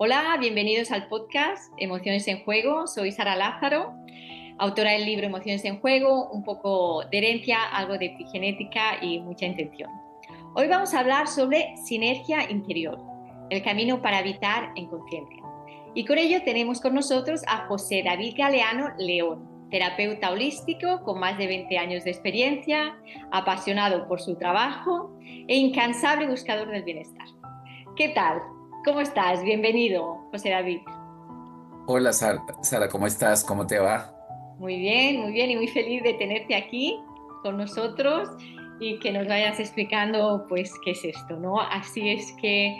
Hola, bienvenidos al podcast Emociones en Juego. Soy Sara Lázaro, autora del libro Emociones en Juego, un poco de herencia, algo de epigenética y mucha intención. Hoy vamos a hablar sobre sinergia interior, el camino para habitar en conciencia. Y con ello tenemos con nosotros a José David Galeano León, terapeuta holístico con más de 20 años de experiencia, apasionado por su trabajo e incansable buscador del bienestar. ¿Qué tal? ¿Cómo estás? Bienvenido, José David. Hola Sara, ¿cómo estás? ¿Cómo te va? Muy bien y muy feliz de tenerte aquí con nosotros y que nos vayas explicando pues qué es esto, ¿no? Así es que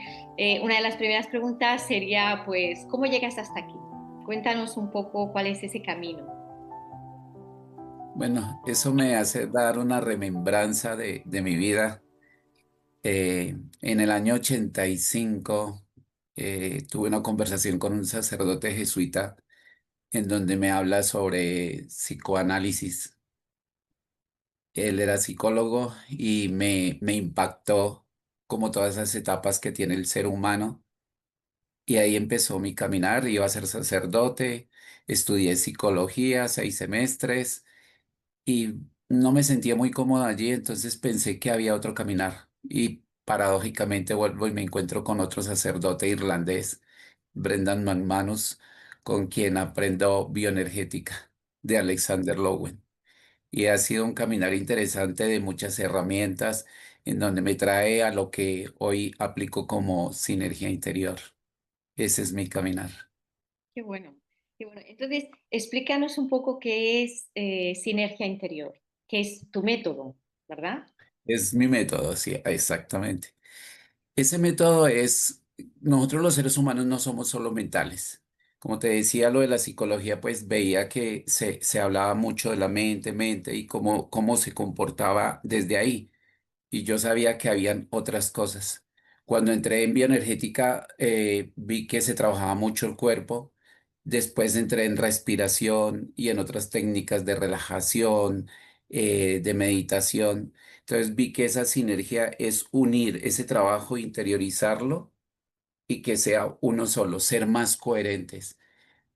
una de las primeras preguntas sería pues ¿cómo llegas hasta aquí? Cuéntanos un poco cuál es ese camino. Bueno, eso me hace dar una remembranza de mi vida. En el año 85 tuve una conversación con un sacerdote jesuita en donde me habla sobre psicoanálisis. Él era psicólogo y me impactó como todas esas etapas que tiene el ser humano. Y ahí empezó mi caminar. Iba a ser sacerdote, estudié psicología 6 semestres y no me sentía muy cómodo allí, entonces pensé que había otro caminar. Y paradójicamente vuelvo y me encuentro con otro sacerdote irlandés, Brendan McManus, con quien aprendo bioenergética de Alexander Lowen. Y ha sido un caminar interesante de muchas herramientas en donde me trae a lo que hoy aplico como sinergia interior. Ese es mi caminar. Qué bueno, qué bueno. Entonces, explícanos un poco qué es sinergia interior, qué es tu método, ¿verdad? Es mi método, sí, exactamente. Ese método es, nosotros los seres humanos no somos solo mentales. Como te decía, lo de la psicología, pues veía que se hablaba mucho de la mente y cómo se comportaba desde ahí. Y yo sabía que habían otras cosas. Cuando entré en bioenergética, vi que se trabajaba mucho el cuerpo. Después entré en respiración y en otras técnicas de relajación, de meditación. Entonces vi que esa sinergia es unir ese trabajo, interiorizarlo y que sea uno solo, ser más coherentes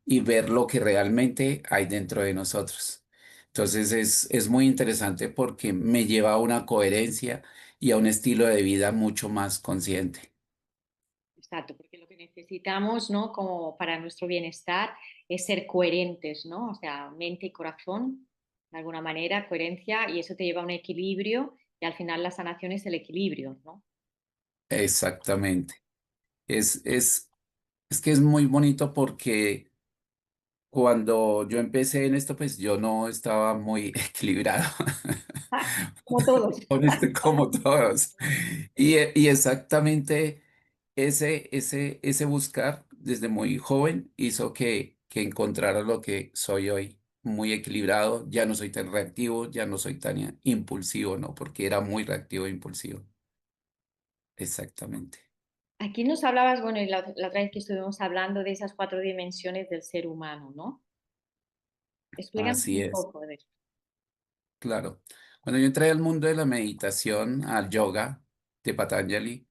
y ver lo que realmente hay dentro de nosotros. Entonces es muy interesante porque me lleva a una coherencia y a un estilo de vida mucho más consciente. Exacto, porque lo que necesitamos, ¿no? Como para nuestro bienestar es ser coherentes, ¿no? O sea, mente y corazón, de alguna manera, coherencia, y eso te lleva a un equilibrio, y al final la sanación es el equilibrio, ¿no? Exactamente. Es, es, es que es muy bonito porque cuando yo empecé en esto, pues yo no estaba muy equilibrado. Ah, como todos. Honesto como todos. Y exactamente ese buscar desde muy joven hizo que encontrara lo que soy hoy, muy equilibrado. Ya no soy tan reactivo, ya no soy tan impulsivo, ¿no? Porque era muy reactivo e impulsivo. Exactamente. Aquí nos hablabas, bueno, y la otra vez que estuvimos hablando de esas cuatro dimensiones del ser humano, ¿no? Explícanos Así un es, poco de eso. claro. Cuando yo entré al mundo de la meditación, al yoga de Patanjali,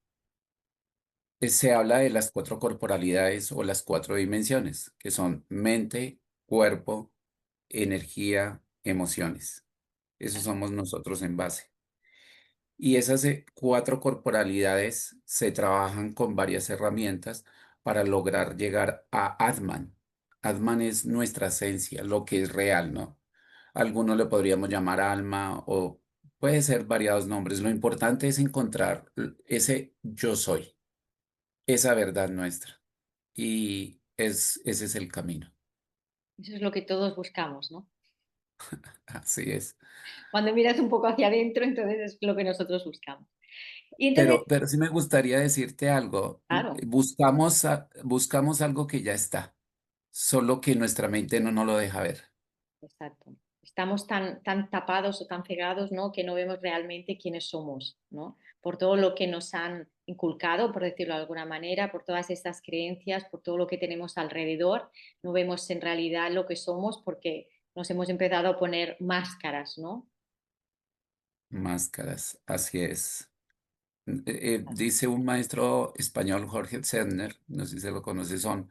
se habla de las cuatro corporalidades o las cuatro dimensiones, que son mente, cuerpo, energía, emociones. Eso somos nosotros en base. Y esas cuatro corporalidades se trabajan con varias herramientas para lograr llegar a Atman. Atman es nuestra esencia, lo que es real, ¿no? Algunos le podríamos llamar alma o puede ser variados nombres. Lo importante es encontrar ese yo soy, esa verdad nuestra. Y ese es el camino. Eso es lo que todos buscamos, ¿no? Así es. Cuando miras un poco hacia adentro, entonces es lo que nosotros buscamos. Y entonces, Pero sí me gustaría decirte algo. claro. Buscamos algo que ya está, solo que nuestra mente no nos lo deja ver. Exacto. Estamos tan tapados o tan cegados, ¿no? Que no vemos realmente quiénes somos, ¿no? Por todo lo que nos han inculcado, por decirlo de alguna manera, por todas estas creencias, por todo lo que tenemos alrededor, no vemos en realidad lo que somos porque nos hemos empezado a poner máscaras, ¿no? Máscaras, así es. Dice un maestro español, Jorge Zedner, no sé si se lo conoce, son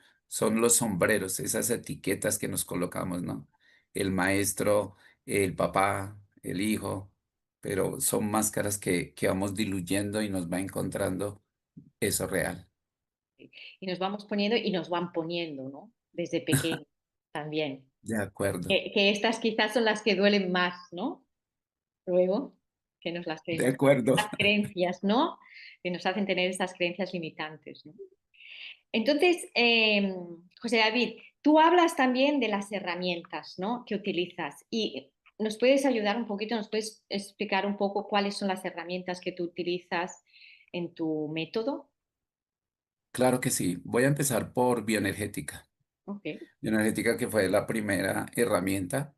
los sombreros, esas etiquetas que nos colocamos, ¿no? El maestro, el papá, el hijo, pero son máscaras que vamos diluyendo y nos va encontrando eso real. Y nos vamos poniendo y nos van poniendo, ¿no? Desde pequeño también. De acuerdo, Que estas quizás son las que duelen más, ¿no? Luego, que nos las de creen. acuerdo. Las creencias, ¿no? Que nos hacen tener estas creencias limitantes, ¿no? Entonces, José David, tú hablas también de las herramientas, ¿no? Que utilizas y nos puedes ayudar un poquito, nos puedes explicar un poco cuáles son las herramientas que tú utilizas en tu método. Claro que sí. Voy a empezar por bioenergética. Ok. Bioenergética que fue la primera herramienta.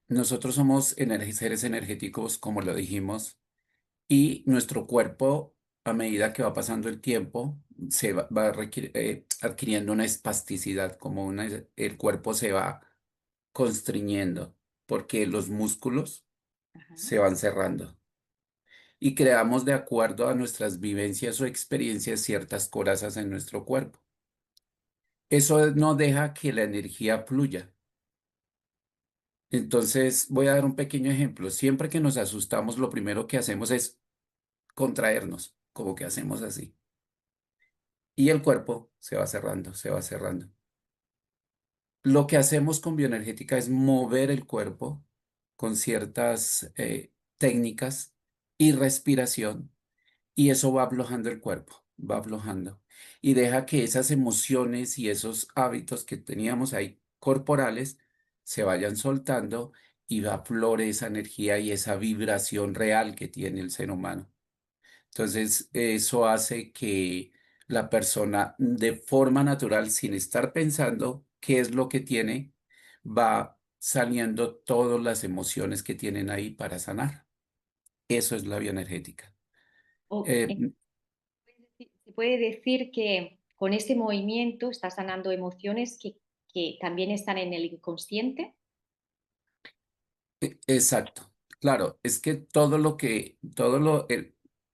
Nosotros somos seres energéticos, como lo dijimos, y nuestro cuerpo, a medida que va pasando el tiempo, va adquiriendo una espasticidad, el cuerpo se va constriñendo, porque los músculos Ajá. se van cerrando y creamos de acuerdo a nuestras vivencias o experiencias ciertas corazas en nuestro cuerpo. Eso no deja que la energía fluya. Entonces, voy a dar un pequeño ejemplo. Siempre que nos asustamos, lo primero que hacemos es contraernos, como que hacemos así. Y el cuerpo se va cerrando, se va cerrando. Lo que hacemos con bioenergética es mover el cuerpo con ciertas técnicas y respiración, y eso va aflojando el cuerpo, va aflojando. Y deja que esas emociones y esos hábitos que teníamos ahí corporales se vayan soltando y aflore esa energía y esa vibración real que tiene el ser humano. Entonces, eso hace que la persona de forma natural, sin estar pensando qué es lo que tiene, va saliendo todas las emociones que tienen ahí para sanar. Eso es la bioenergética. O, Eh, se puede decir que con ese movimiento estás sanando emociones que también están en el inconsciente. exacto. Claro, es que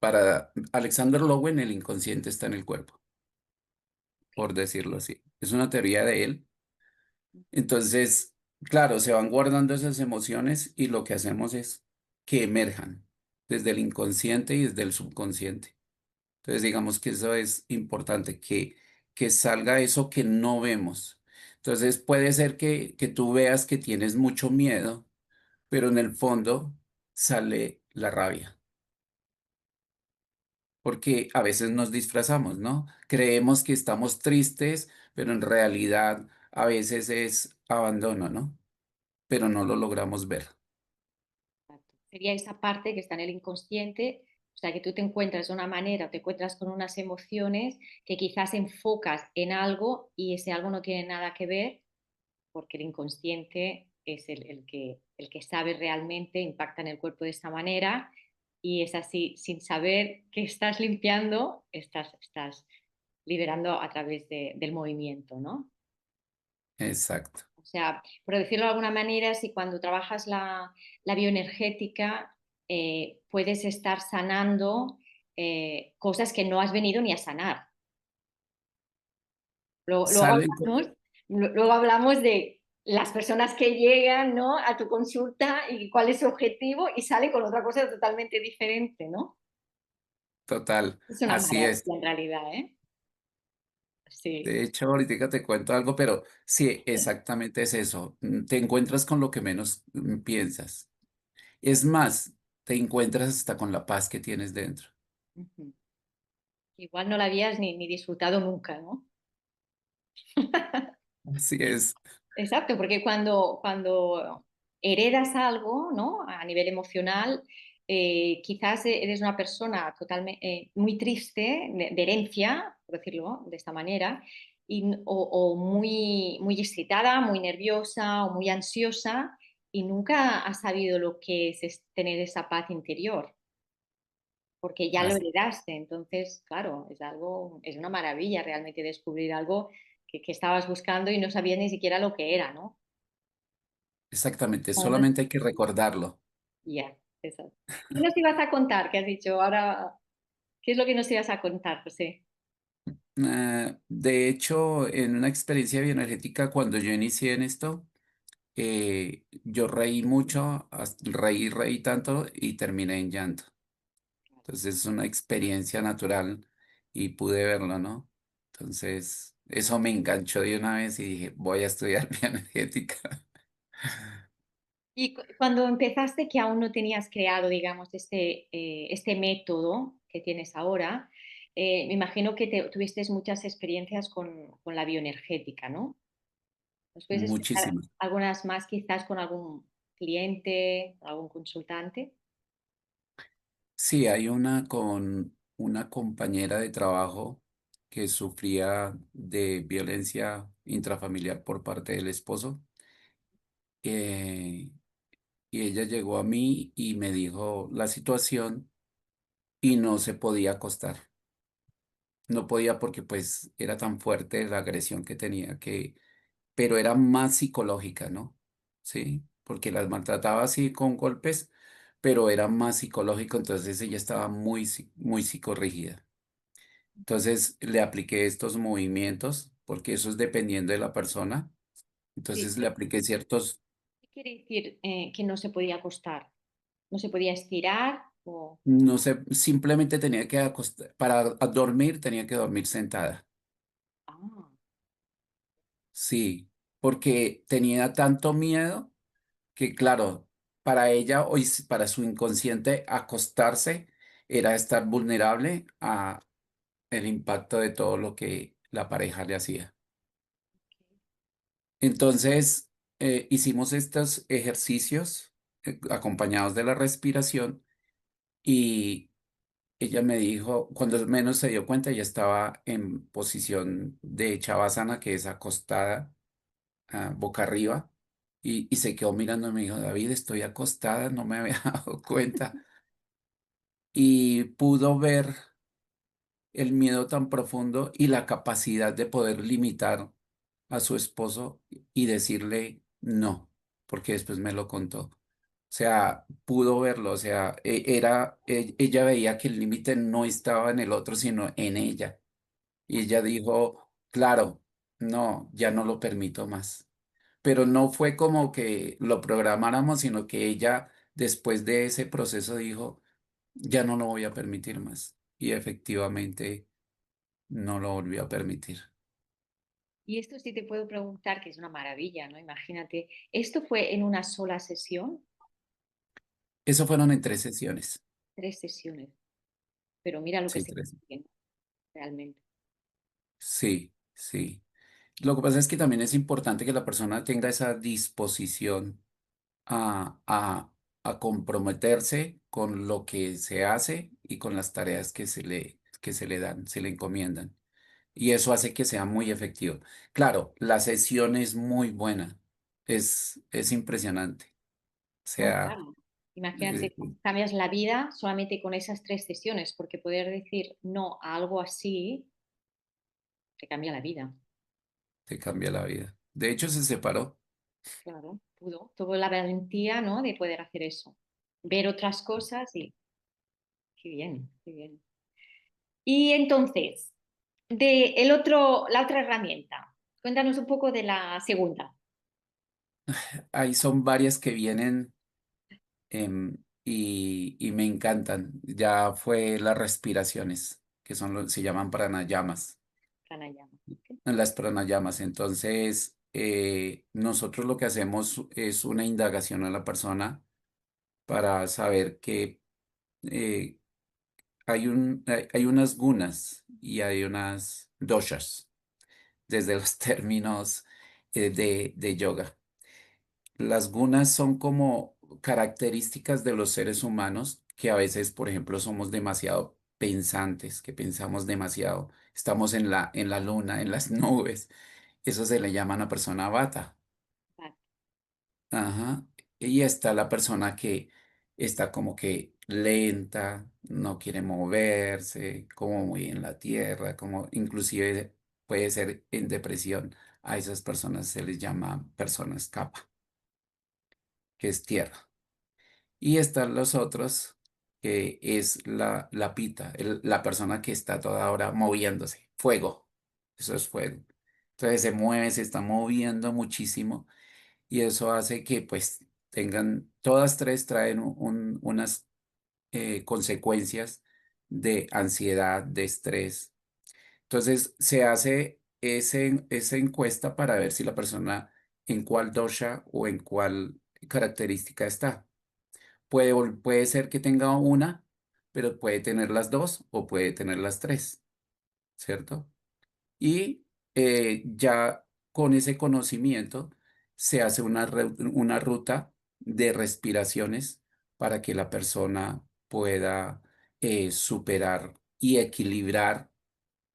para Alexander Lowen, el inconsciente está en el cuerpo, por decirlo así. Es una teoría de él. Entonces, claro, se van guardando esas emociones y lo que hacemos es que emerjan desde el inconsciente y desde el subconsciente. Entonces, digamos que eso es importante, que salga eso que no vemos. Entonces, puede ser que tú veas que tienes mucho miedo, pero en el fondo sale la rabia, porque a veces nos disfrazamos, ¿no? Creemos que estamos tristes, pero en realidad a veces es abandono, ¿no? Pero no lo logramos ver. Sería esa parte que está en el inconsciente, o sea, que tú te encuentras de una manera, te encuentras con unas emociones que quizás enfocas en algo y ese algo no tiene nada que ver porque el inconsciente es el que sabe realmente, impacta en el cuerpo de esta manera y es así, sin saber que estás limpiando, estás liberando a través del movimiento, ¿no? Exacto. O sea, por decirlo de alguna manera, si cuando trabajas la bioenergética puedes estar sanando cosas que no has venido ni a sanar. Luego Salen, co- hablamos, luego hablamos de las personas que llegan, ¿no? A tu consulta y cuál es su objetivo y salen con otra cosa totalmente diferente, ¿no? total, Es una así maravilla es. en realidad, ¿eh? Sí. De hecho, ahorita te cuento algo, pero sí, exactamente es eso. Te encuentras con lo que menos piensas. Es más, te encuentras hasta con la paz que tienes dentro. Ujú. Igual no la habías ni disfrutado nunca, ¿no? Así es. Exacto, porque cuando heredas algo, ¿no? A nivel emocional, quizás eres una persona totalmente muy triste, de herencia, por decirlo de esta manera, o muy excitada, muy nerviosa o muy ansiosa, y nunca has sabido lo que es tener esa paz interior, porque ya lo As- heredaste. Entonces, claro, es una maravilla realmente descubrir algo que estabas buscando y no sabías ni siquiera lo que era, ¿no? Exactamente, Además, solamente hay que recordarlo. ya. Exacto. ¿Qué nos ibas a contar? ¿Qué has dicho? Ahora, ¿qué es lo que nos ibas a contar, José? De hecho, en una experiencia bioenergética, cuando yo inicié en esto, yo reí mucho, reí tanto y terminé en llanto. Entonces es una experiencia natural y pude verlo, ¿no? Entonces, eso me enganchó de una vez y dije, voy a estudiar bioenergética. Y cuando empezaste, que aún no tenías creado, digamos, este método que tienes ahora, me imagino que tuviste muchas experiencias con la bioenergética, ¿no? ¿Nos puedes explicar Muchísimo. algunas más quizás con algún cliente, algún consultante? Sí, hay una con una compañera de trabajo que sufría de violencia intrafamiliar por parte del esposo. eh, y ella llegó a mí y me dijo la situación y no se podía acostar. No podía porque pues era tan fuerte la agresión que tenía pero era más psicológica, ¿no? Sí, porque las maltrataba así con golpes, pero era más psicológico, entonces ella estaba muy psicorrígida. Entonces le apliqué estos movimientos, porque eso es dependiendo de la persona. Sí, Entonces le ¿qué apliqué ciertos, quiere decir que no se podía acostar? ¿No se podía estirar? O... no sé, simplemente tenía que acostar, para dormir tenía que dormir sentada. Ah, Sí, porque tenía tanto miedo que claro, para ella o para su inconsciente acostarse era estar vulnerable a el impacto de todo lo que la pareja le hacía. Entonces, hicimos estos ejercicios acompañados de la respiración y ella me dijo, cuando menos se dio cuenta, ella estaba en posición de Shavasana, que es acostada, boca arriba. Y se quedó mirando y me dijo, David, estoy acostada, no me había dado cuenta. Y pudo ver el miedo tan profundo y la capacidad de poder limitar a su esposo y decirle no, porque después me lo contó. O sea, pudo verlo, o sea, ella veía que el límite no estaba en el otro, sino en ella. Y ella dijo, claro, no, ya no lo permito más. Pero no fue como que lo programáramos, sino que ella, después de ese proceso, dijo, ya no lo voy a permitir más. Y efectivamente no lo volvió a permitir. y esto sí te puedo preguntar, que es una maravilla, ¿no? Imagínate, ¿esto fue en una sola sesión? Eso fueron en 3 sesiones. 3 sesiones, pero mira lo que Sí, se 3. consigue, ¿no? Realmente. Sí, sí. Lo que pasa es que también es importante que la persona tenga esa disposición a, a, a comprometerse con lo que se hace y con las tareas que se le dan, se le encomiendan. Y eso hace que sea muy efectivo. Claro, la sesión es muy buena, es impresionante. O No, sea, claro. eh, Imagínate, cambias la vida solamente con esas 3 sesiones, porque poder decir no a algo así te cambia la vida. te cambia la vida. De hecho, se separó. Claro, tuvo la valentía, ¿no? De poder hacer eso. Ver otras cosas y qué bien, qué bien. Y entonces, la otra herramienta. Cuéntanos un poco de la segunda. Ahí son varias que vienen y me encantan. Ya fue las respiraciones, que son se llaman pranayamas. Pranayama. ¿Ok? Las pranayamas. Entonces, nosotros lo que hacemos es una indagación a la persona para saber que eh, hay unas gunas y hay unas doshas, desde los términos de yoga. Las gunas son como características de los seres humanos que a veces, por ejemplo, somos demasiado pensantes, que pensamos demasiado. Estamos en la luna, en las nubes. Eso se le llama a una persona vata. Vale. Ajá. Y está la persona que está como que lenta, no quiere moverse, como muy en la tierra, como inclusive puede ser en depresión. A esas personas se les llama personas capa, que es tierra. Y están los otros, que es la pita, la persona que está toda hora moviéndose. Fuego, eso es fuego. Entonces se mueve, se está moviendo muchísimo y eso hace que pues tengan, todas tres traen unas consecuencias de ansiedad, de estrés. Entonces se hace esa encuesta para ver si la persona en cuál dosha o en cuál característica está. Puede ser que tenga una, pero puede tener las dos o puede tener las tres, ¿cierto? Y ya con ese conocimiento se hace una ruta de respiraciones para que la persona pueda superar y equilibrar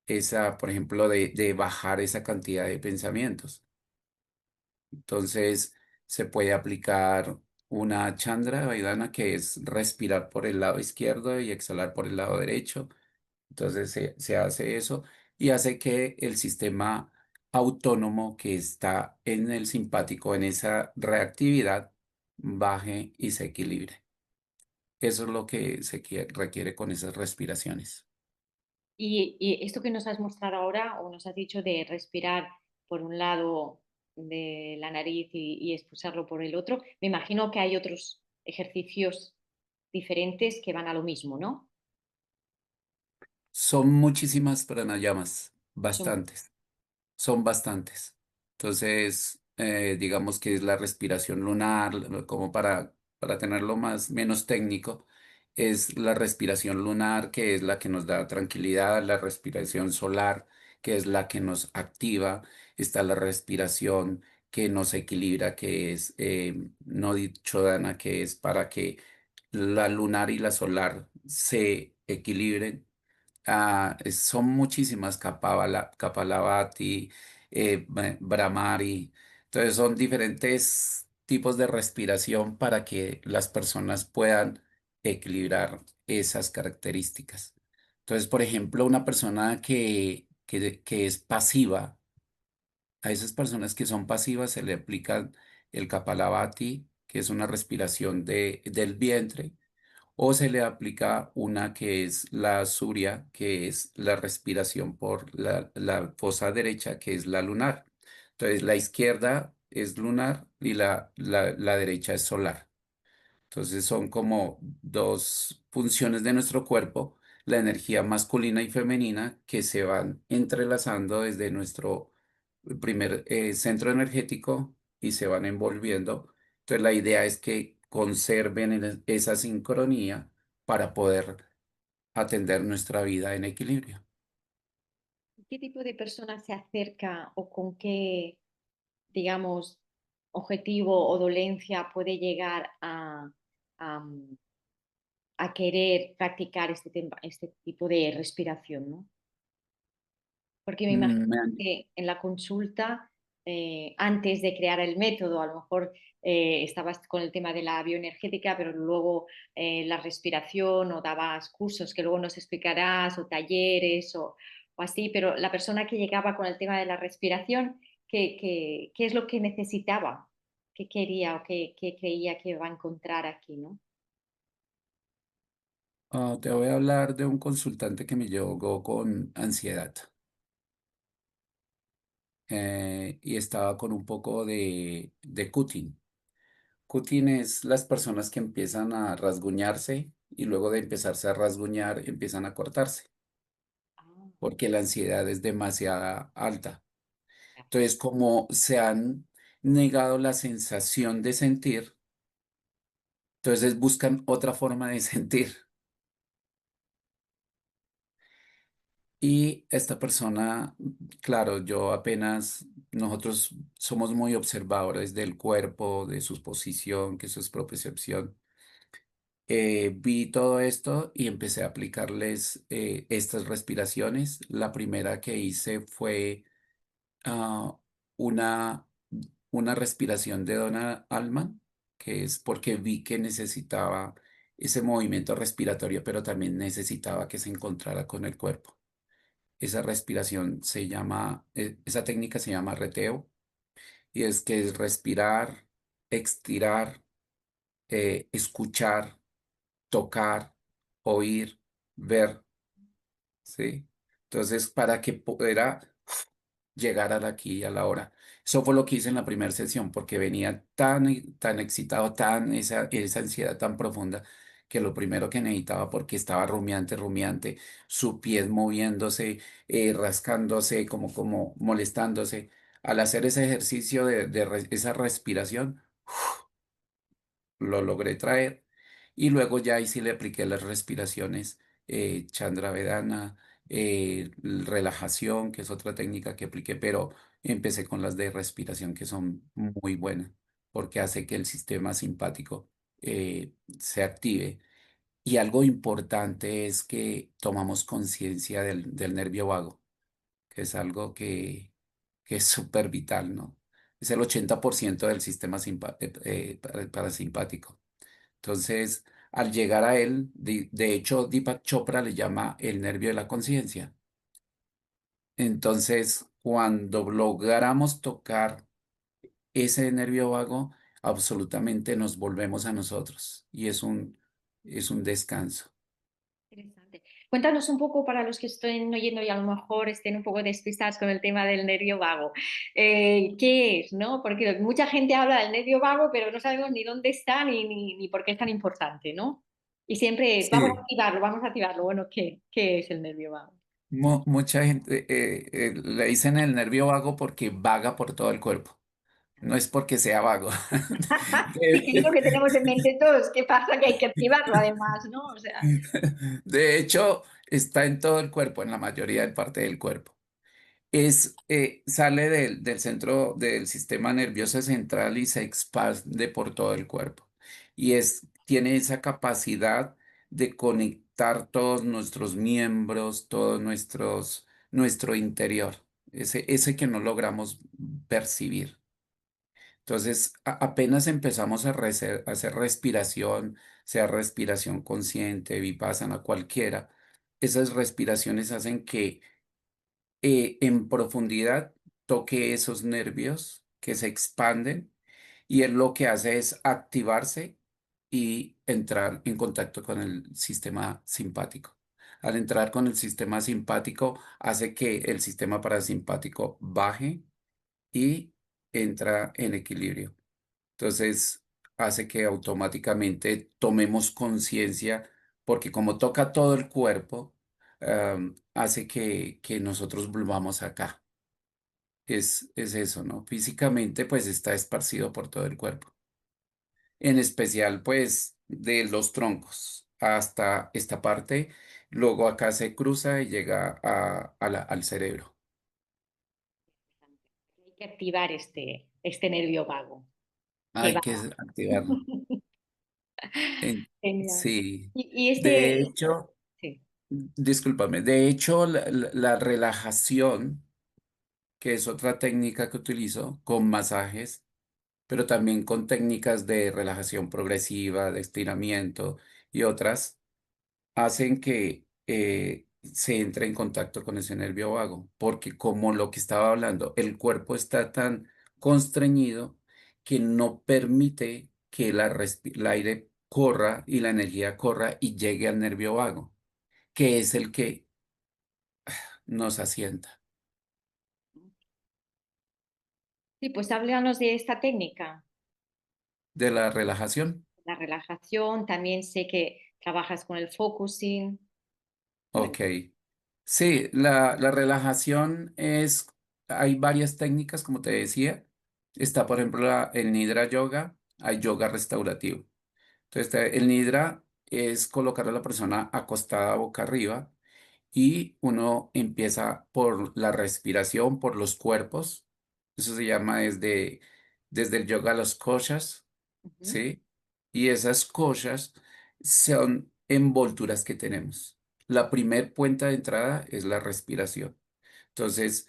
esa, por ejemplo, de bajar esa cantidad de pensamientos. Entonces, se puede aplicar una Chandra Vaidana, que es respirar por el lado izquierdo y exhalar por el lado derecho. Entonces, se hace eso y hace que el sistema autónomo que está en el simpático, en esa reactividad, baje y se equilibre. Eso es lo que requiere con esas respiraciones. Y esto que nos has mostrado ahora o nos has dicho de respirar por un lado de la nariz y expulsarlo por el otro, me imagino que hay otros ejercicios diferentes que van a lo mismo, ¿no? Son muchísimas pranayamas, Son- bastantes. Son bastantes. Entonces, digamos que es la respiración lunar, como para tenerlo más, menos técnico, es la respiración lunar, que es la que nos da tranquilidad, la respiración solar, que es la que nos activa, está la respiración que nos equilibra, que es no dana, que es para que la lunar y la solar se equilibren. Son muchísimas, Kapalabhati, Brahmari. Entonces son diferentes tipos de respiración para que las personas puedan equilibrar esas características. Entonces, por ejemplo, una persona que es pasiva, a esas personas que son pasivas se le aplica el Kapalabhati, que es una respiración del vientre, o se le aplica una que es la surya, que es la respiración por la fosa derecha, que es la lunar. Entonces, la izquierda es lunar y la derecha es solar. Entonces, son como dos funciones de nuestro cuerpo, la energía masculina y femenina, que se van entrelazando desde nuestro primer centro energético y se van envolviendo. Entonces la idea es que conserven esa sincronía para poder atender nuestra vida en equilibrio. ¿Qué tipo de persona se acerca o con qué, digamos, objetivo o dolencia puede llegar a, a querer practicar este tipo de respiración, ¿no? Porque me imagino Me han- que en la consulta, antes de crear el método, a lo mejor estabas con el tema de la bioenergética, pero luego la respiración o dabas cursos que luego nos explicarás o talleres o así, pero la persona que llegaba con el tema de la respiración, ¿qué es lo que necesitaba? ¿Qué quería o qué creía que iba a encontrar aquí, ¿no? Te voy a hablar de un consultante que me llegó con ansiedad y estaba con un poco de cutting. Cutting es las personas que empiezan a rasguñarse y luego de empezarse a rasguñar empiezan a cortarse, Ah, porque la ansiedad es demasiado alta. Entonces, como se han negado la sensación de sentir, entonces buscan otra forma de sentir. Y esta persona, claro, nosotros somos muy observadores del cuerpo, de su posición, que eso es propiocepción. Vi todo esto y empecé a aplicarles estas respiraciones. La primera que hice fue ah, una, una respiración de Donna Alman, que es porque vi que necesitaba ese movimiento respiratorio, pero también necesitaba que se encontrara con el cuerpo. Esa respiración esa técnica se llama reteo, y es que es respirar, extirar, escuchar, tocar, oír, ver, ¿sí? Entonces, para que pudiera llegar al aquí y a la hora. Eso fue lo que hice en la primera sesión, porque venía tan excitado, esa ansiedad tan profunda, que lo primero que necesitaba, porque estaba rumiante, rumiante, su pies moviéndose, rascándose, como molestándose. Al hacer ese ejercicio esa respiración, lo logré traer y luego ya ahí sí le apliqué las respiraciones Chandra Vedana, relajación, que es otra técnica que apliqué, pero empecé con las de respiración que son muy buenas porque hace que el sistema simpático se active. Y algo importante es que tomamos conciencia del nervio vago, que es algo que es súper vital, ¿no? Es el 80% del sistema parasimpático. Entonces, al llegar a él, de hecho, Deepak Chopra le llama el nervio de la conciencia. Entonces, cuando logramos tocar ese nervio vago, absolutamente nos volvemos a nosotros y es un descanso. Interesante. Cuéntanos un poco para los que estén oyendo y a lo mejor estén un poco despistados con el tema del nervio vago. ¿Qué es, no? Porque mucha gente habla del nervio vago, pero no sabemos ni dónde está ni por qué es tan importante, ¿no? Y siempre es, vamos a Sí, activarlo, vamos a activarlo. Bueno, ¿qué es el nervio vago? mucha gente le dicen el nervio vago porque vaga por todo el cuerpo, no es porque sea vago. Sí, que es lo que tenemos en mente todos. ¿Qué pasa? Que hay que activarlo además, ¿no? O sea, De hecho, está en todo el cuerpo, en la mayoría de parte del cuerpo. Sale del centro del sistema nervioso central y se expande por todo el cuerpo. Tiene esa capacidad de conectar todos nuestros miembros, nuestro interior, ese que no logramos percibir. Entonces, apenas empezamos a hacer respiración, sea respiración consciente, vipassana, cualquiera, esas respiraciones hacen que en profundidad toque esos nervios que se expanden y él lo que hace es activarse y entrar en contacto con el sistema simpático. Al entrar con el sistema simpático hace que el sistema parasimpático baje y entra en equilibrio. Entonces hace que automáticamente tomemos conciencia, porque como toca todo el cuerpo, hace que nosotros volvamos acá. Es eso, ¿no? Físicamente, pues está esparcido por todo el cuerpo. En especial, pues, de los troncos hasta esta parte. Luego acá se cruza y llega al cerebro. hay que activar este nervio vago. Que Hay va. que activarlo. Genial. Sí. Y De hecho, sí. discúlpame, de hecho, la relajación, que es otra técnica que utilizo con masajes, pero también con técnicas de relajación progresiva, de estiramiento y otras, hacen que se entre en contacto con ese nervio vago, porque como lo que estaba hablando, el cuerpo está tan constreñido que no permite que el aire corra y la energía corra y llegue al nervio vago, que es el que nos asienta. Sí, pues háblanos de esta técnica, De la relajación. la relajación. También sé que trabajas con el focusing. Ok. Sí, la relajación hay varias técnicas, como te decía. Está, por ejemplo, el Nidra Yoga, hay yoga restaurativo. Entonces, el Nidra es colocar a la persona acostada boca arriba y uno empieza por la respiración, por los cuerpos. Eso se llama desde el yoga a las koshas, Ujú. ¿sí? Y esas koshas son envolturas que tenemos. La primer puerta de entrada es la respiración. Entonces,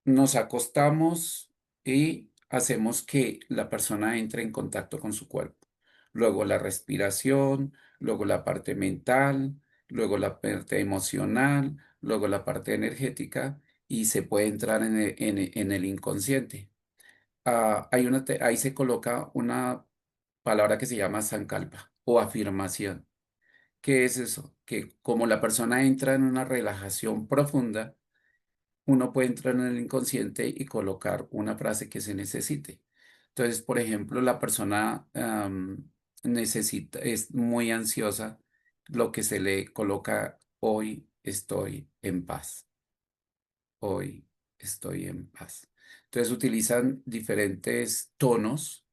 nos acostamos y hacemos que la persona entre en contacto con su cuerpo. Luego la respiración, luego la parte mental, luego la parte emocional, luego la parte energética y se puede entrar en el inconsciente. Ahí se coloca una palabra que se llama sankalpa o afirmación. ¿Qué es eso? Que como la persona entra en una relajación profunda, uno puede entrar en el inconsciente y colocar una frase que se necesite. Entonces, por ejemplo, la persona es muy ansiosa, lo que se le coloca: hoy estoy en paz, hoy estoy en paz. Entonces utilizan diferentes tonos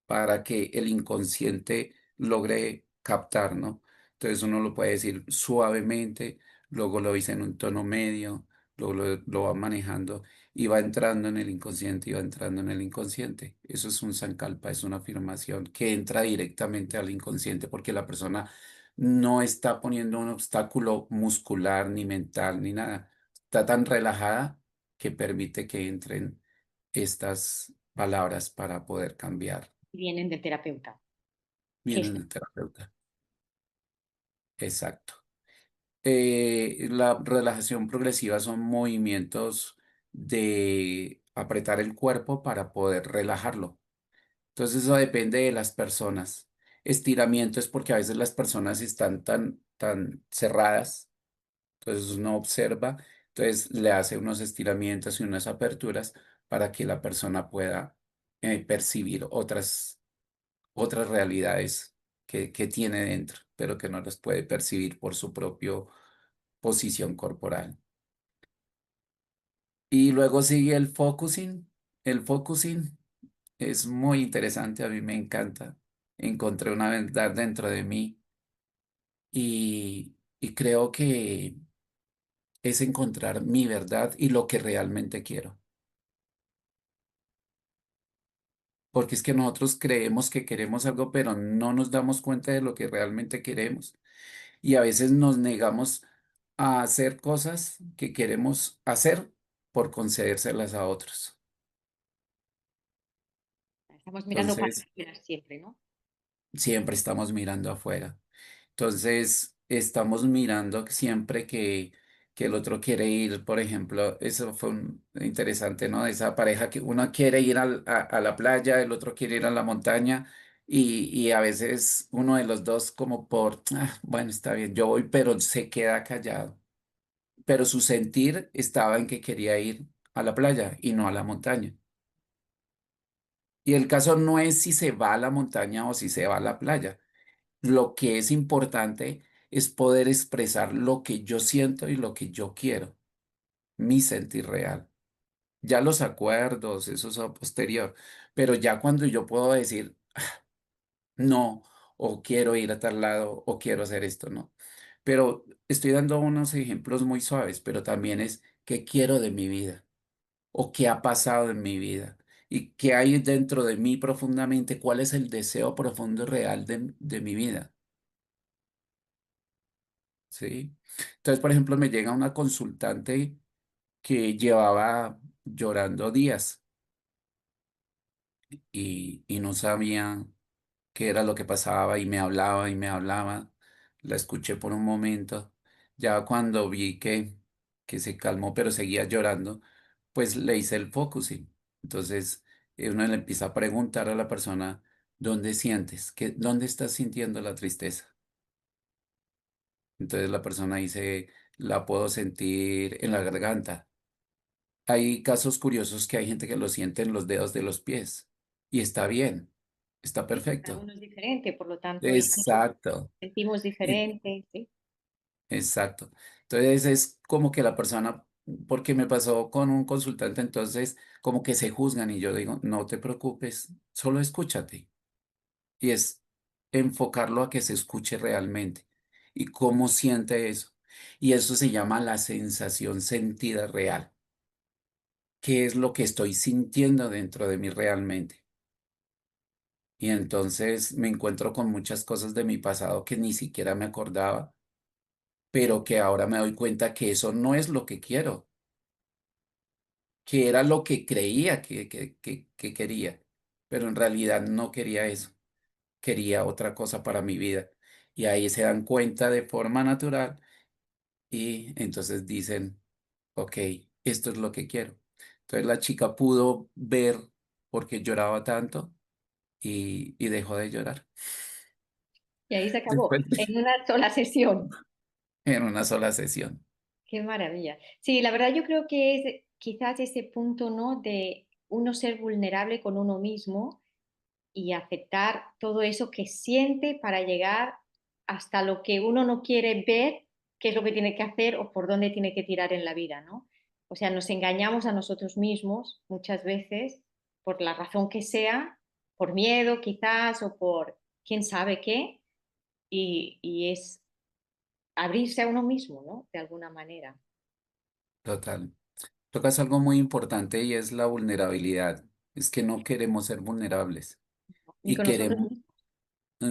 para que el inconsciente logre captar, ¿no? Entonces uno lo puede decir suavemente, luego lo dice en un tono medio, luego lo va manejando y va entrando en el inconsciente y va entrando en el inconsciente. Eso es un sankalpa, es una afirmación que entra directamente al inconsciente porque la persona no está poniendo un obstáculo muscular ni mental ni nada. Está tan relajada que permite que entren estas palabras para poder cambiar. Vienen del terapeuta. Que Vienen está del terapeuta. Exacto. La relajación progresiva son movimientos de apretar el cuerpo para poder relajarlo. Entonces eso depende de las personas. Estiramiento es porque a veces las personas están tan cerradas, entonces uno observa, entonces le hace unos estiramientos y unas aperturas para que la persona pueda percibir otras realidades que tiene dentro, pero que no las puede percibir por su propia posición corporal. Y luego sigue el focusing. El focusing es muy interesante, a mí me encanta. Encontré una verdad dentro de mí y creo que es encontrar mi verdad y lo que realmente quiero. Porque es que nosotros creemos que queremos algo, pero no nos damos cuenta de lo que realmente queremos. Y a veces nos negamos a hacer cosas que queremos hacer por concedérselas a otros. Estamos mirando para Entonces, afuera siempre, ¿no? siempre estamos mirando afuera. Entonces, estamos mirando siempre que el otro quiere ir, por ejemplo, eso fue interesante, ¿no? Esa pareja que uno quiere ir a la playa, el otro quiere ir a la montaña y a veces uno de los dos como por, "Ah, bueno, está bien, yo voy", pero se queda callado. Pero su sentir estaba en que quería ir a la playa y no a la montaña. Y el caso no es si se va a la montaña o si se va a la playa. Lo que es importante es poder expresar lo que yo siento y lo que yo quiero, mi sentir real. Ya los acuerdos, eso es a posterior, pero ya cuando yo puedo decir no, o quiero ir a tal lado, o quiero hacer esto, no. Pero estoy dando unos ejemplos muy suaves, pero también es qué quiero de mi vida o qué ha pasado en mi vida y qué hay dentro de mí profundamente, cuál es el deseo profundo y real de mi vida, ¿sí? Entonces, por ejemplo, me llega una consultante que llevaba llorando días y no sabía qué era lo que pasaba y me hablaba y me hablaba. La escuché por un momento. Ya cuando vi que se calmó, pero seguía llorando, pues le hice el focusing. Entonces, uno le empieza a preguntar a la persona, ¿dónde sientes? ¿Dónde estás sintiendo la tristeza? Entonces la persona dice, la puedo sentir en la garganta. Hay casos curiosos que hay gente que lo siente en los dedos de los pies y está bien, está Sí, cada perfecto. uno es diferente, por lo tanto, incluso Exacto. sentimos Y- diferente, ¿sí? Exacto. Entonces es como que la persona, porque me pasó con un consultante, entonces como que se juzgan y yo digo, no te preocupes, solo escúchate. Y es enfocarlo a que se escuche realmente y cómo siente eso. Y eso se llama la sensación sentida real. ¿Qué es lo que estoy sintiendo dentro de mí realmente? Y entonces me encuentro con muchas cosas de mi pasado que ni siquiera me acordaba, pero que ahora me doy cuenta que eso no es lo que quiero, que era lo que creía que quería, pero en realidad no quería eso, quería otra cosa para mi vida. Y ahí se dan cuenta de forma natural y entonces dicen, ok, esto es lo que quiero. Entonces la chica pudo ver por qué lloraba tanto y dejó de llorar. Y ahí se acabó, Después en una sola sesión. en una sola sesión. Qué maravilla. Sí, la verdad yo creo que es quizás ese punto, ¿no? De uno ser vulnerable con uno mismo y aceptar todo eso que siente para llegar hasta lo que uno no quiere ver, qué es lo que tiene que hacer o por dónde tiene que tirar en la vida, ¿no? O sea, nos engañamos a nosotros mismos muchas veces por la razón que sea, por miedo quizás o por quién sabe qué, y es abrirse a uno mismo, ¿no? De alguna manera. Total. Tocas algo muy importante y es la vulnerabilidad. Es que no queremos ser vulnerables Ni y con nosotros queremos, mismos.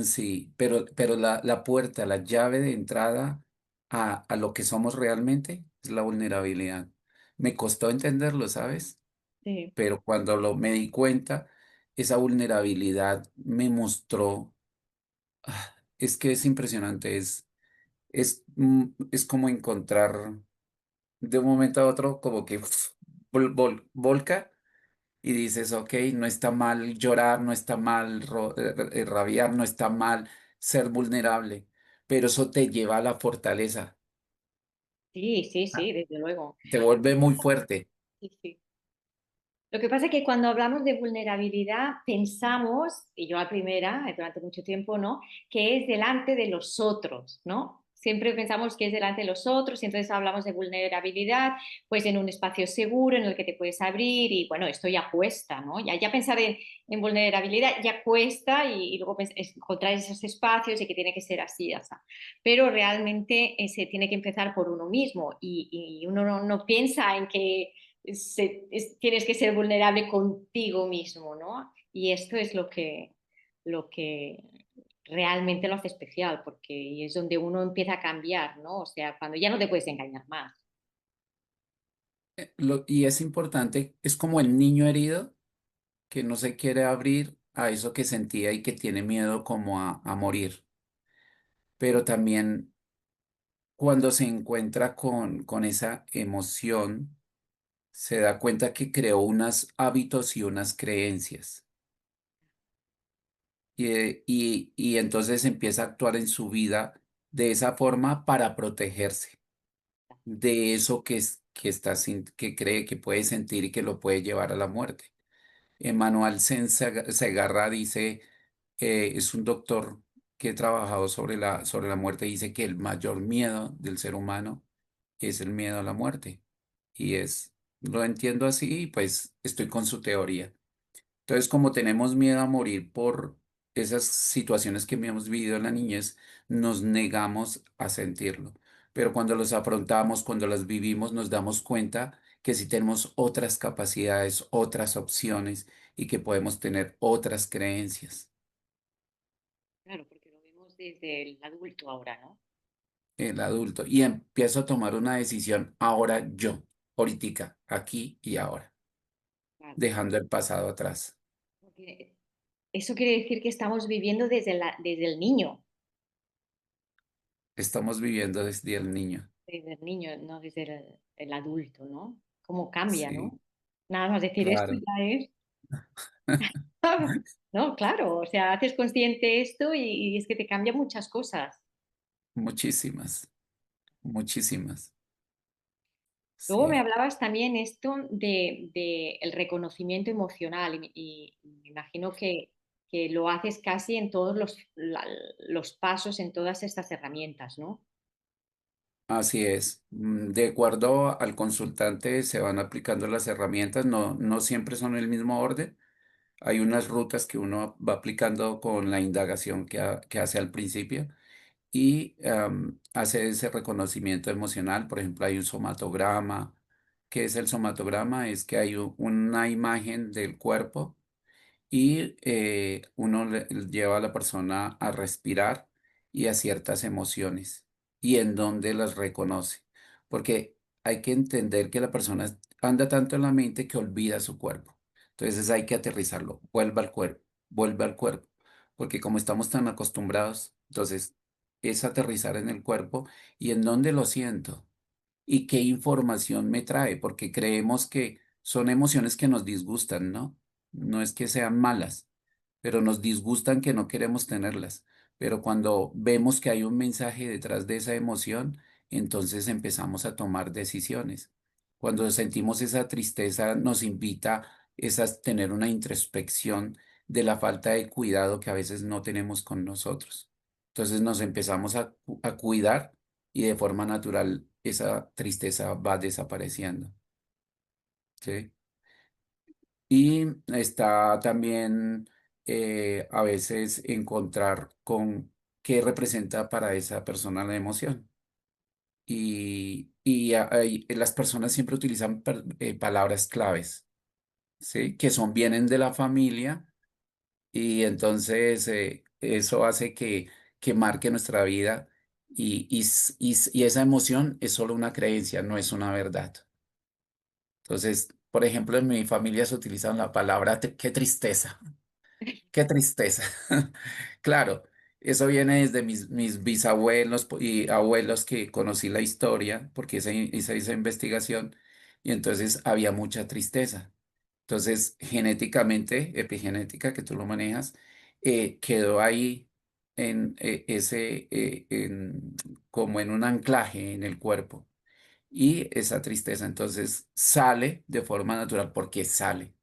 sí, pero la puerta, la llave de entrada a lo que somos realmente es la vulnerabilidad. Me costó entenderlo, ¿sabes? Sí, Pero cuando me di cuenta, esa vulnerabilidad me mostró, es que es impresionante, es como encontrar de un momento a otro como que volca y dices, ok, no está mal llorar, no está mal rabiar, no está mal ser vulnerable, pero eso te lleva a la fortaleza, sí, sí, ah, sí, desde luego. te vuelve muy fuerte. Sí, sí. Lo que pasa es que cuando hablamos de vulnerabilidad pensamos, y yo a primera, durante mucho tiempo, ¿no? Que es delante de los otros, ¿no? Siempre pensamos que es delante de los otros y entonces hablamos de vulnerabilidad, pues en un espacio seguro en el que te puedes abrir y bueno, esto ya cuesta, ¿no? Ya pensar en vulnerabilidad ya cuesta y luego encontrar esos espacios y que tiene que ser así, así. Pero realmente se tiene que empezar por uno mismo y uno no piensa en que tienes que ser vulnerable contigo mismo, ¿no? Y esto es lo que realmente lo hace especial, porque es donde uno empieza a cambiar, ¿no? O sea, cuando ya no te puedes engañar más. Y es importante, es como el niño herido que no se quiere abrir a eso que sentía y que tiene miedo como a morir, pero también cuando se encuentra con esa emoción, se da cuenta que creó unos hábitos y unas creencias. Y entonces empieza a actuar en su vida de esa forma para protegerse de eso que cree que puede sentir y que lo puede llevar a la muerte. Emmanuel Segarra dice, es un doctor que ha trabajado sobre la muerte, dice que el mayor miedo del ser humano es el miedo a la muerte. Lo entiendo así y pues estoy con su teoría. Entonces, como tenemos miedo a morir por esas situaciones que hemos vivido en la niñez, nos negamos a sentirlo. Pero cuando los afrontamos, cuando las vivimos, nos damos cuenta que sí tenemos otras capacidades, otras opciones y que podemos tener otras creencias. Claro, porque lo vemos desde el adulto ahora, ¿no? El adulto y empiezo a tomar una decisión ahora yo, ahorita, aquí y ahora, Claro. dejando el pasado atrás. Porque eso quiere decir que estamos viviendo desde el niño, Estamos viviendo desde el niño, no desde el adulto, ¿no? Cómo cambia, sí, ¿no? Nada más decir esto claro, ya es. No, claro, o sea, haces consciente esto y es que te cambia muchas cosas. muchísimas, muchísimas, Luego me sí. hablabas también esto de el reconocimiento emocional y me imagino que lo haces casi en todos los pasos, en todas estas herramientas, ¿no? Así es. De acuerdo al consultante se van aplicando las herramientas, no siempre son el mismo orden. Hay unas rutas que uno va aplicando con la indagación que hace al principio y hace ese reconocimiento emocional. Por ejemplo, hay un somatograma. ¿Qué es el somatograma? Es que hay una imagen del cuerpo y uno lleva a la persona a respirar y a ciertas emociones y en dónde las reconoce. Porque hay que entender que la persona anda tanto en la mente que olvida su cuerpo. Entonces hay que aterrizarlo, vuelve al cuerpo, porque como estamos tan acostumbrados, entonces es aterrizar en el cuerpo y en dónde lo siento y qué información me trae, porque creemos que son emociones que nos disgustan, ¿no? No es que sean malas, pero nos disgustan que no queremos tenerlas. Pero cuando vemos que hay un mensaje detrás de esa emoción, entonces empezamos a tomar decisiones. Cuando sentimos esa tristeza, nos invita es a tener una introspección de la falta de cuidado que a veces no tenemos con nosotros. Entonces nos empezamos a cuidar y de forma natural esa tristeza va desapareciendo. ¿Sí? Y está también a veces encontrar con qué representa para esa persona la emoción. Las personas siempre utilizan palabras claves, ¿sí? Que vienen de la familia y entonces eso hace que marque nuestra vida y esa emoción es solo una creencia, no es una verdad. Entonces, por ejemplo, en mi familia se utiliza la palabra qué tristeza. Qué tristeza. Claro, eso viene desde mis bisabuelos y abuelos que conocí la historia, porque hice esa investigación, y entonces había mucha tristeza. Entonces, genéticamente, epigenética, que tú lo manejas, quedó ahí en como en un anclaje en el cuerpo. Y esa tristeza entonces sale de forma natural porque sale.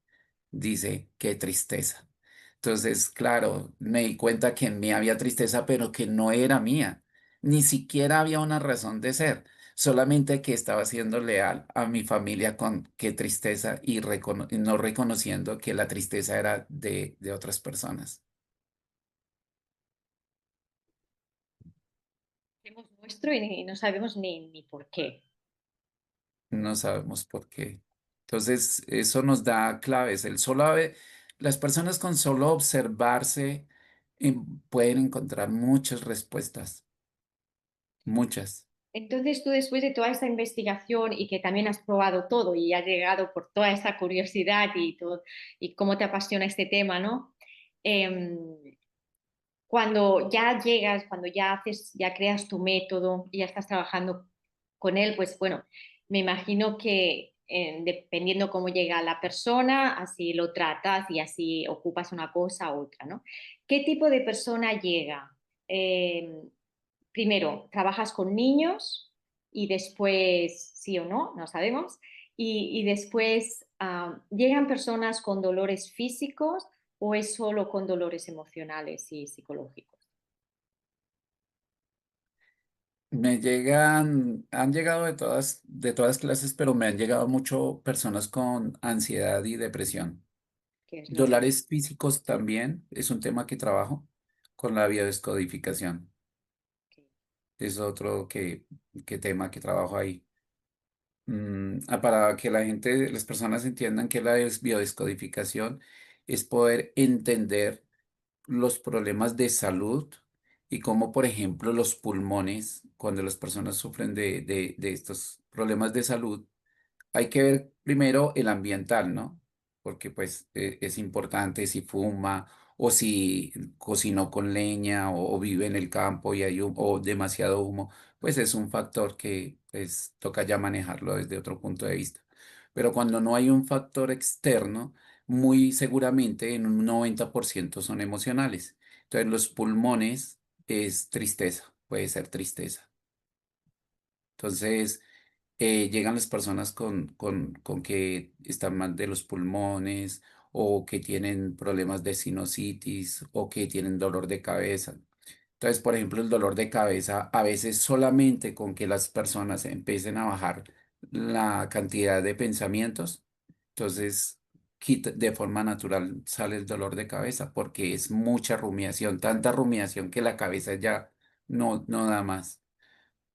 Dice, qué tristeza. Entonces, claro, me di cuenta que en mí había tristeza, pero que no era mía. Ni siquiera había una razón de ser, solamente que estaba siendo leal a mi familia con qué tristeza y no reconociendo que la tristeza era de otras personas. Hacemos nuestro y no sabemos ni por qué. No sabemos por qué. Entonces, eso nos da claves. Las personas con solo observarse pueden encontrar muchas respuestas, muchas. Entonces tú después de toda esta investigación y que también has probado todo y has llegado por toda esta curiosidad y todo y cómo te apasiona este tema, ¿no? Em, Cuando ya llegas, cuando ya haces, ya creas tu método y ya estás trabajando con él, pues bueno, me imagino que dependiendo cómo llega la persona, así lo tratas y así ocupas una cosa u otra, ¿no? ¿Qué tipo de persona llega? Eh, Primero, ¿trabajas con niños y después, sí o no, no sabemos? Y después, ¿llegan personas con dolores físicos o es solo con dolores emocionales y psicológicos? Han llegado de todas clases, pero me han llegado mucho personas con ansiedad y depresión. Que es lo que... Dolores físicos también es un tema que trabajo con la biodescodificación. que- Es otro que tema que trabajo ahí. Para que las personas entiendan que la biodescodificación es poder entender los problemas de salud y cómo, por ejemplo, los pulmones, cuando las personas sufren de estos problemas de salud, hay que ver primero el ambiental, ¿no? Porque pues es importante si fuma o si cocinó con leña o vive en el campo y hay o demasiado humo, pues es un factor que pues toca ya manejarlo desde otro punto de vista. Pero cuando no hay un factor externo, muy seguramente en un 90% son emocionales. Entonces los pulmones es tristeza, puede ser tristeza. Entonces llegan las personas con que están mal de los pulmones o que tienen problemas de sinusitis o que tienen dolor de cabeza. Entonces, por ejemplo, el dolor de cabeza, a veces solamente con que las personas empiecen a bajar la cantidad de pensamientos, entonces de forma natural sale el dolor de cabeza porque es mucha rumiación, tanta rumiación que la cabeza ya no da más.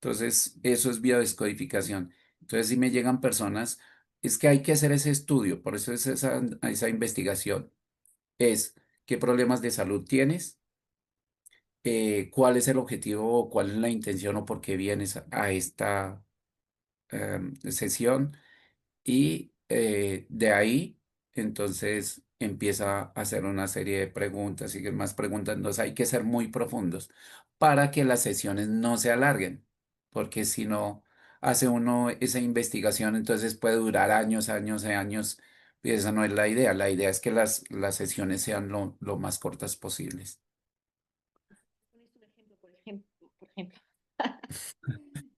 Entonces, eso es biodescodificación. Entonces, si me llegan personas, es que hay que hacer ese estudio, por eso es esa investigación. Es qué problemas de salud tienes, cuál es el objetivo o cuál es la intención o por qué vienes a esta sesión y de ahí, entonces empieza a hacer una serie de preguntas y que más preguntas. Entonces hay que ser muy profundos para que las sesiones no se alarguen, porque si no hace uno esa investigación, entonces puede durar años, años y años, Y esa no es la idea es que las sesiones sean lo más cortas posibles. ¿Pones un ejemplo, por ejemplo,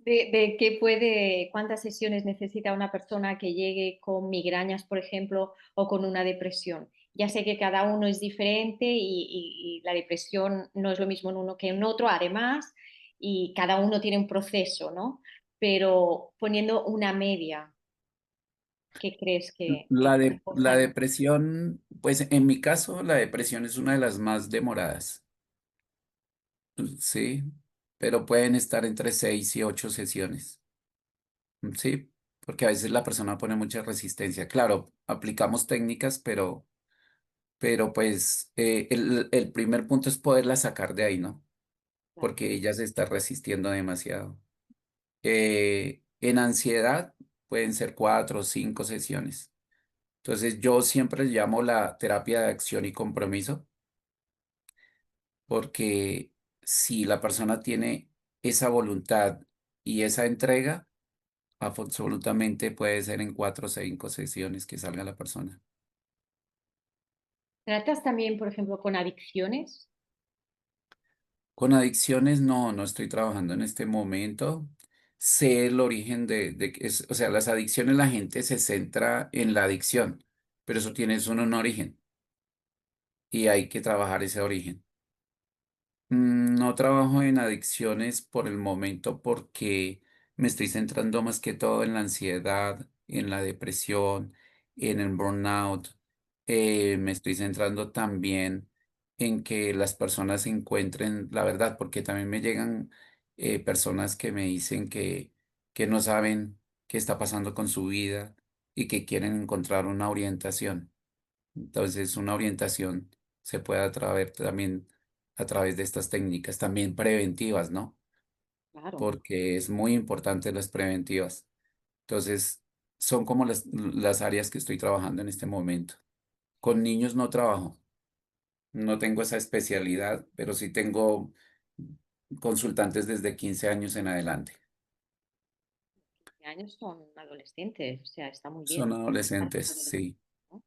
de qué puede, cuántas sesiones necesita una persona que llegue con migrañas, por ejemplo, o con una depresión? Ya sé que cada uno es diferente y la depresión no es lo mismo en uno que en otro, además, y cada uno tiene un proceso, ¿no? Pero poniendo una media, ¿qué crees que La cosa? depresión, pues en mi caso, la depresión es una de las más demoradas, sí, pero pueden estar entre 6 y 8 sesiones, sí, porque a veces la persona pone mucha resistencia. Claro, aplicamos técnicas, pero pues el primer punto es poderla sacar de ahí, ¿no? Claro, Porque ella se está resistiendo demasiado. En ansiedad pueden ser 4 o 5 sesiones. Entonces yo siempre llamo la terapia de acción y compromiso, porque si la persona tiene esa voluntad y esa entrega, absolutamente puede ser en 4 o 5 sesiones que salga la persona. ¿tratas también, por ejemplo, con adicciones? Con adicciones no, no estoy trabajando en este momento. Sé el origen o sea, las adicciones la gente se centra en la adicción, pero eso tiene solo un origen y hay que trabajar ese origen. No trabajo en adicciones por el momento porque me estoy centrando más que todo en la ansiedad, en la depresión, en el burnout. Me estoy centrando también en que las personas encuentren la verdad, porque también me llegan personas que me dicen que no saben qué está pasando con su vida y que quieren encontrar una orientación. Entonces, una orientación se puede atraer también a través de estas técnicas, también preventivas, ¿no? Claro, Porque es muy importante las preventivas. Entonces, son como las áreas que estoy trabajando en este momento. Con niños no trabajo, no tengo esa especialidad, pero sí tengo consultantes desde 15 años en adelante. 15 años son adolescentes, o sea, está muy Son bien. adolescentes, Adolescentes, sí. ¿no?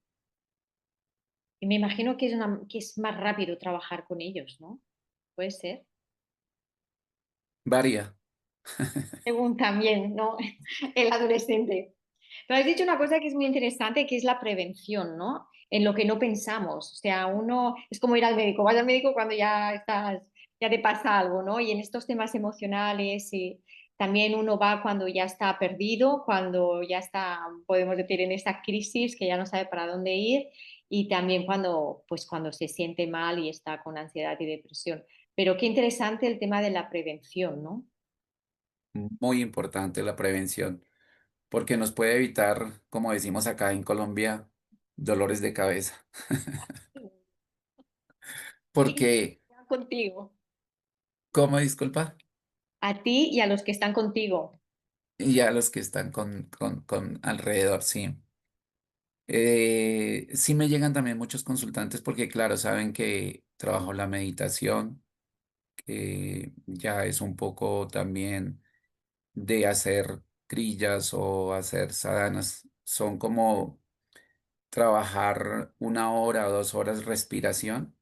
Y me imagino que que es más rápido trabajar con ellos, ¿no? Puede ser. Varía. Según también, ¿no? El adolescente. Pero has dicho una cosa que es muy interesante, que es la prevención, ¿no? En lo que no pensamos. O sea, uno es como ir al médico. Vas al médico cuando ya estás, ya te pasa algo, ¿no? Y en estos temas emocionales, también uno va cuando ya está perdido, cuando ya está, podemos decir, en esta crisis que ya no sabe para dónde ir, y también cuando, pues, cuando se siente mal y está con ansiedad y depresión. Pero qué interesante el tema de la prevención, ¿no? Muy importante la prevención, porque nos puede evitar, como decimos acá en Colombia, dolores de cabeza. Y Porque, contigo. ¿cómo disculpa? A ti y a los que están contigo. Y a los que están con alrededor, sí. Sí me llegan también muchos consultantes porque, claro, saben que trabajo la meditación, que ya es un poco también de hacer trillas o hacer sadanas. Son como trabajar 1 hora o 2 horas respiración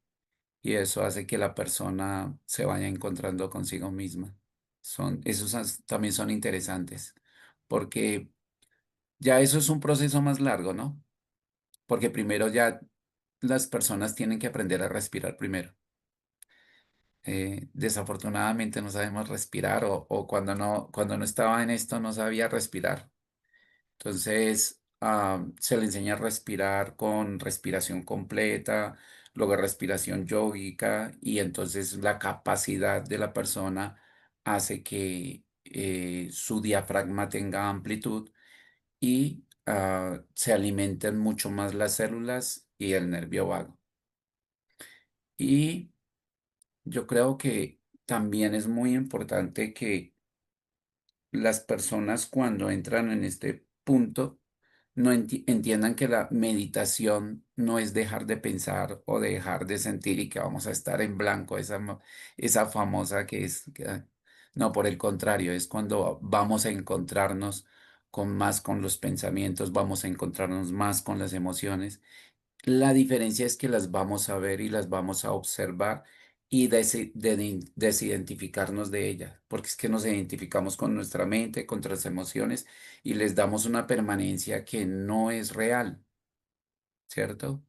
y eso hace que la persona se vaya encontrando consigo misma. También son interesantes, porque ya eso es un proceso más largo, ¿no? Porque primero ya las personas tienen que aprender a respirar primero. Desafortunadamente no sabemos respirar o cuando no estaba en esto no sabía respirar. Entonces, se le enseña a respirar con respiración completa, luego respiración yógica, y entonces la capacidad de la persona hace que su diafragma tenga amplitud y se alimenten mucho más las células y el nervio vago. Y yo creo que también es muy importante que las personas cuando entran en este punto no entiendan que la meditación no es dejar de pensar o dejar de sentir y que vamos a estar en blanco, esa famosa no, por el contrario, es cuando vamos a encontrarnos con los pensamientos, vamos a encontrarnos más con las emociones. La diferencia es que las vamos a ver y las vamos a observar y desidentificarnos de ellas, porque es que nos identificamos con nuestra mente, con nuestras emociones y les damos una permanencia que no es real, ¿cierto?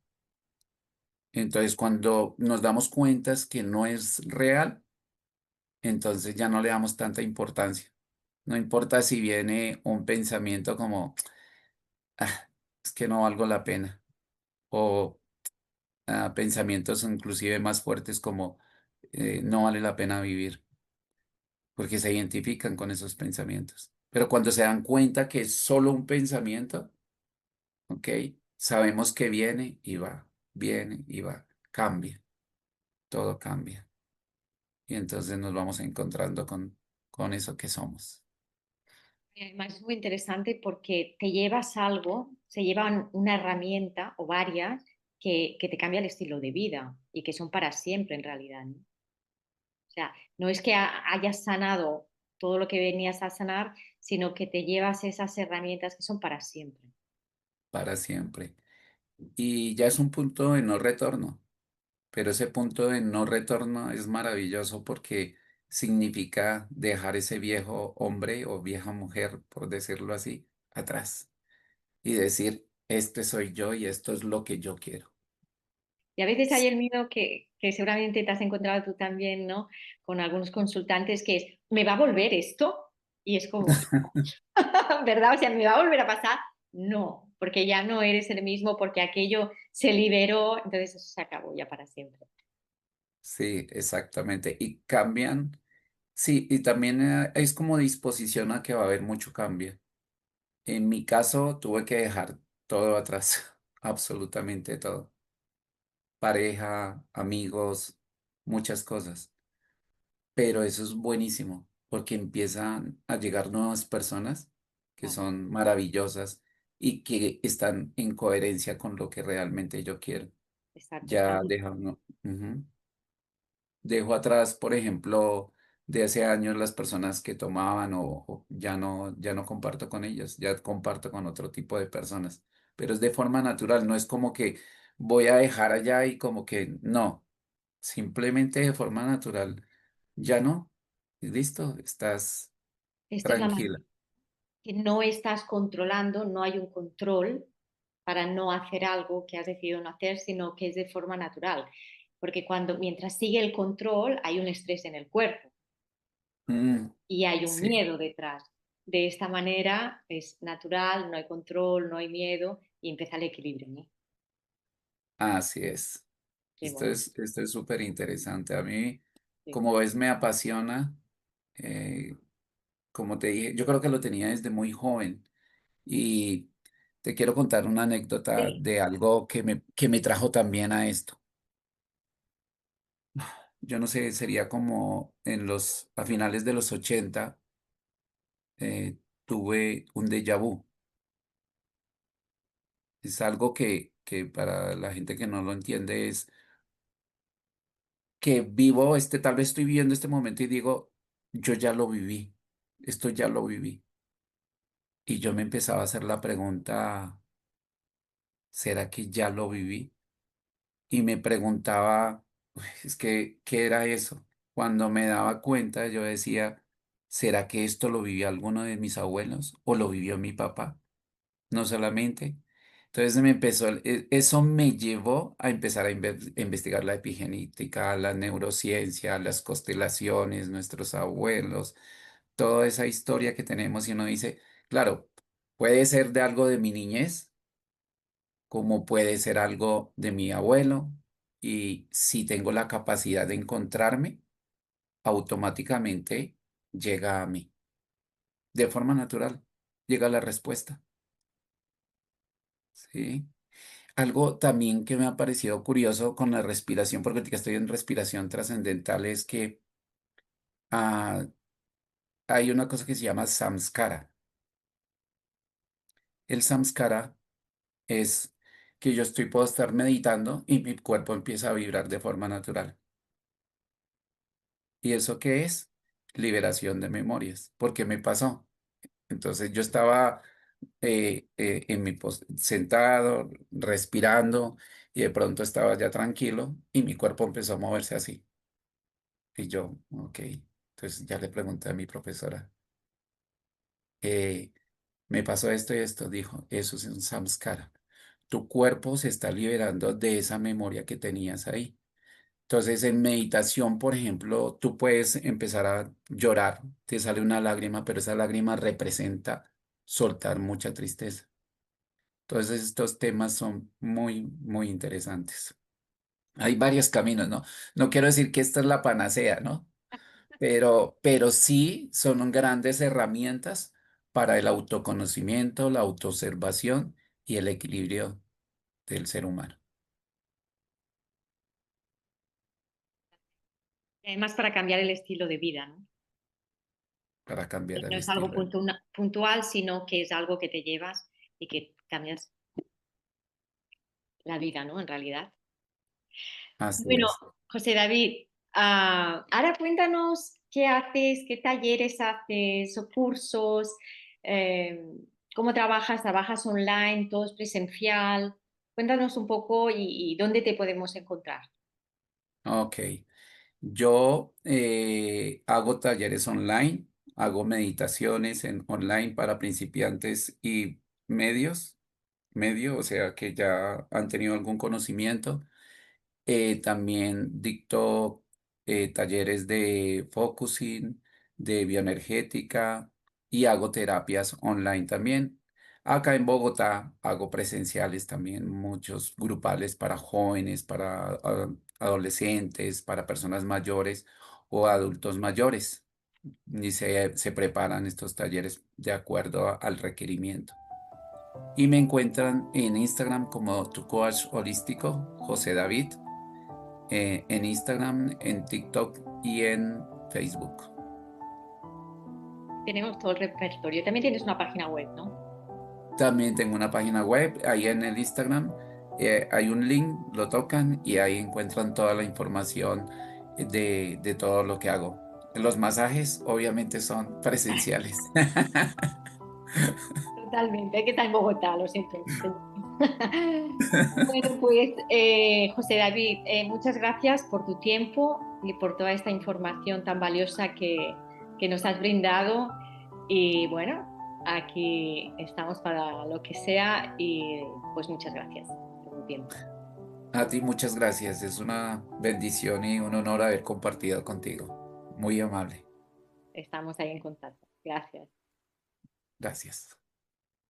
Entonces, cuando nos damos cuenta es que no es real, entonces ya no le damos tanta importancia. No importa si viene un pensamiento como, "Ah, es que no valgo la pena", o pensamientos inclusive más fuertes como, no vale la pena vivir, porque se identifican con esos pensamientos. Pero cuando se dan cuenta que es solo un pensamiento, ¿ok? Sabemos que viene y va, cambia, todo cambia. Y entonces nos vamos encontrando con eso que somos. Además es muy interesante porque te llevas algo, se llevan una herramienta o varias que te cambia el estilo de vida y que son para siempre en realidad, ¿no? O sea, no es que hayas sanado todo lo que venías a sanar, sino que te llevas esas herramientas que son para siempre. Para siempre. Y ya es un punto de no retorno, pero ese punto de no retorno es maravilloso porque significa dejar ese viejo hombre o vieja mujer, por decirlo así, atrás y decir, este soy yo y esto es lo que yo quiero. Y a veces hay el miedo que seguramente te has encontrado tú también, ¿no? Con algunos consultantes que es, ¿me va a volver esto? Y es como, ¿verdad? O sea, ¿me va a volver a pasar? No, porque ya no eres el mismo, porque aquello se liberó, entonces eso se acabó ya para siempre. Sí, exactamente. Y cambian, sí, y también es como disposición a que va a haber mucho cambio. En mi caso, tuve que dejar todo atrás, absolutamente todo. Pareja, amigos, muchas cosas. Pero eso es buenísimo, porque empiezan a llegar nuevas personas que Claro, son maravillosas y que están en coherencia con lo que realmente yo quiero. exacto, Ya están dejo, dejo atrás, por ejemplo, de hace años las personas que tomaban o ya no comparto con ellos, ya comparto con otro tipo de personas. Pero es de forma natural, no es como que voy a dejar allá y como que no, simplemente de forma natural. Ya no. Y listo, estás esto es la tranquila. magia, que no estás controlando, no hay un control para no hacer algo que has decidido no hacer, sino que es de forma natural. Porque mientras sigue el control, hay un estrés en el cuerpo Mm, y hay un sí, miedo detrás. De esta manera es natural, no hay control, no hay miedo y empieza el equilibrio, ¿no? así es. Qué bueno. Esto es súper interesante. A mí, Sí. como ves, me apasiona. eh, Como te dije, yo creo que lo tenía desde muy joven. Y te quiero contar una anécdota Sí. de algo que me trajo también a esto. Yo no sé, sería como a finales de los 80, tuve un déjà vu. Es algo que para la gente que no lo entiende es que vivo tal vez estoy viviendo este momento y digo, yo ya lo viví, esto ya lo viví. Y yo me empezaba a hacer la pregunta, ¿será que ya lo viví? Y me preguntaba, "Uy, es que, ¿qué era eso?". Cuando me daba cuenta, yo decía, ¿será que esto lo vivió alguno de mis abuelos o lo vivió mi papá? No solamente. Entonces eso me llevó a empezar a investigar la epigenética, la neurociencia, las constelaciones, nuestros abuelos, toda esa historia que tenemos y uno dice, claro, puede ser de algo de mi niñez, como puede ser algo de mi abuelo, y si tengo la capacidad de encontrarme, automáticamente llega a mí, de forma natural, llega la respuesta, ¿sí? Algo también que me ha parecido curioso con la respiración, porque ahorita estoy en respiración trascendental, es que ah, hay una cosa que se llama samskara. El samskara es que puedo estar meditando y mi cuerpo empieza a vibrar de forma natural. ¿Y eso qué es? Liberación de memorias, porque me pasó. Entonces yo estaba sentado, respirando, y de pronto estaba ya tranquilo y mi cuerpo empezó a moverse así. Y yo, ok. Entonces ya le pregunté a mi profesora, eh, me pasó esto y esto. Dijo, eso es un samskara. Tu cuerpo se está liberando de esa memoria que tenías ahí. Entonces, en meditación, por ejemplo, tú puedes empezar a llorar, te sale una lágrima, pero esa lágrima representa soltar mucha tristeza. Entonces, estos temas son muy, muy interesantes. Hay varios caminos, ¿no? No quiero decir que esta es la panacea, ¿no? Pero sí son grandes herramientas para el autoconocimiento, la autoobservación y el equilibrio del ser humano, Además, para cambiar el estilo de vida, ¿no? para cambiar No el es algo estilo. puntual, sino que es algo que te llevas y que cambias la vida, ¿no? En realidad. Así Bueno, es. José David, ahora cuéntanos qué haces, qué talleres haces o cursos, eh, cómo trabajas, trabajas online, todo es presencial. Cuéntanos un poco y dónde te podemos encontrar. Ok. Yo hago talleres online, hago meditaciones en online para principiantes y medio, o sea que ya han tenido algún conocimiento. También dicto talleres de focusing, de bioenergética y hago terapias online también. Acá en Bogotá hago presenciales también, muchos grupales para jóvenes, para adolescentes, para personas mayores o adultos mayores. Y se preparan estos talleres de acuerdo al requerimiento. Y me encuentran en Instagram como tu coach holístico, José David, en Instagram, en TikTok y en Facebook. Tenemos todo el repertorio. También tienes una página web, ¿no? También tengo una página web, ahí en el Instagram hay un link, lo tocan y ahí encuentran toda la información de todo lo que hago. Los masajes obviamente son presenciales. Totalmente, hay que estar en Bogotá, lo siento. Bueno, pues José David, muchas gracias por tu tiempo y por toda esta información tan valiosa que nos has brindado. Y bueno, aquí estamos para lo que sea y pues muchas gracias por tu tiempo. A ti muchas gracias, es una bendición y un honor haber compartido contigo. Muy amable. Estamos ahí en contacto. Gracias. Gracias.